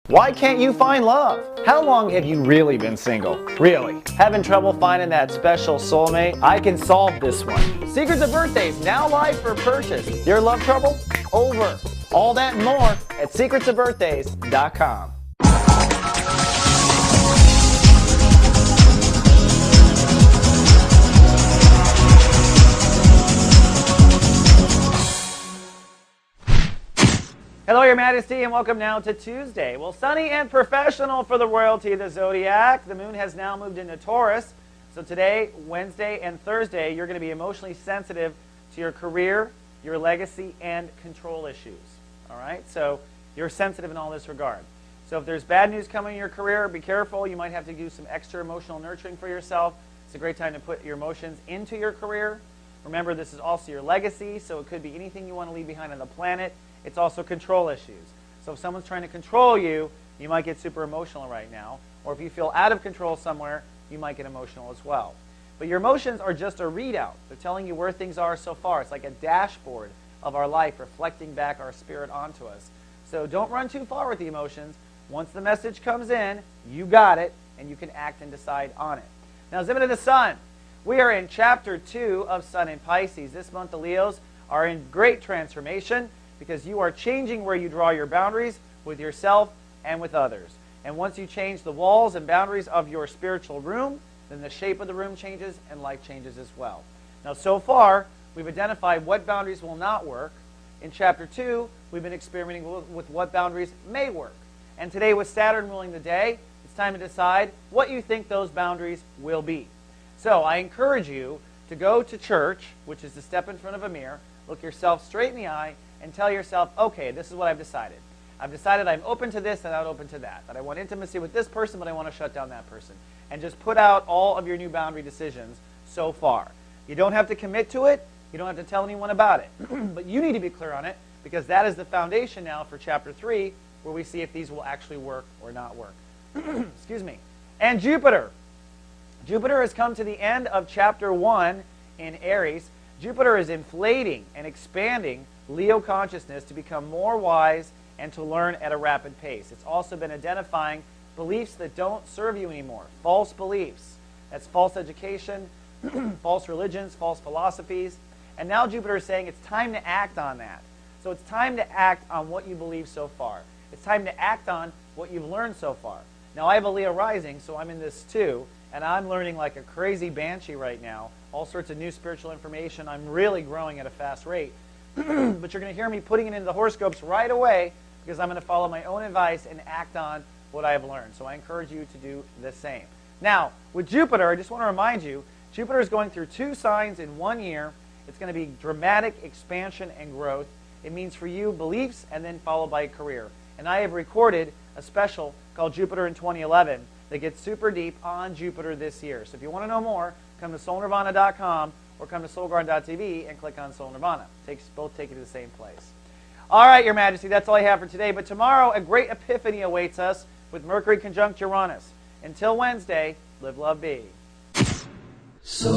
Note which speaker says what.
Speaker 1: Why can't you find love? How long have you really been single? Really? Having trouble finding that special soulmate? I can solve this one. Secrets of Birthdays, now live for purchase. Your love trouble? Over. All that and more at secretsofbirthdays.com. Hello, Your Majesty, and welcome now to Tuesday. Well, sunny and professional for the royalty of the Zodiac. The moon has now moved into Taurus. So today, Wednesday, and Thursday, you're going to be emotionally sensitive to your career, your legacy, and control issues. All right? So you're sensitive in all this regard. So if there's bad news coming in your career, be careful. You might have to do some extra emotional nurturing for yourself. It's a great time to put your emotions into your career. Remember, this is also your legacy, so it could be anything you want to leave behind on the planet. It's also control issues. So if someone's trying to control you, you might get super emotional right now. Or if you feel out of control somewhere, you might get emotional as well. But your emotions are just a readout. They're telling you where things are so far. It's like a dashboard of our life reflecting back our spirit onto us. So don't run too far with the emotions. Once the message comes in, you got it, and you can act and decide on it. Now, zoom into the sun. We are in Chapter 2 of Sun in Pisces. This month, the Leos are in great transformation, because you are changing where you draw your boundaries with yourself and with others. And once you change the walls and boundaries of your spiritual room, then the shape of the room changes and life changes as well. Now, so far, we've identified what boundaries will not work. In Chapter 2, we've been experimenting with what boundaries may work. And today, with Saturn ruling the day, it's time to decide what you think those boundaries will be. So I encourage you to go to church, which is to step in front of a mirror, look yourself straight in the eye, and tell yourself, okay, this is what I've decided. I've decided I'm open to this and not open to that. That I want intimacy with this person, but I want to shut down that person. And just put out all of your new boundary decisions so far. You don't have to commit to it. You don't have to tell anyone about it. But you need to be clear on it, because that is the foundation now for Chapter 3, where we see if these will actually work or not work. Excuse me. And Jupiter. Jupiter has come to the end of Chapter 1 in Aries. Jupiter is inflating and expanding Leo consciousness to become more wise and to learn at a rapid pace. It's also been identifying beliefs that don't serve you anymore, false beliefs. That's false education, false religions, false philosophies. And now Jupiter is saying it's time to act on that. So it's time to act on what you believe so far. It's time to act on what you've learned so far. Now, I have a Leo rising, so I'm in this too, and I'm learning like a crazy banshee right now, all sorts of new spiritual information. I'm really growing at a fast rate. But you're going to hear me putting it into the horoscopes right away, because I'm going to follow my own advice and act on what I have learned. So I encourage you to do the same. Now, with Jupiter, I just want to remind you, Jupiter is going through 2 signs in 1 year. It's going to be dramatic expansion and growth. It means for you beliefs and then followed by a career. And I have recorded a special called Jupiter in 2011 that gets super deep on Jupiter this year. So if you want to know more, come to soulnirvana.com or come to soulgarden.tv and click on Soul Nirvana. Both take you to the same place. All right, Your Majesty, that's all I have for today. But tomorrow, a great epiphany awaits us with Mercury conjunct Uranus. Until Wednesday, live, love, be.
Speaker 2: So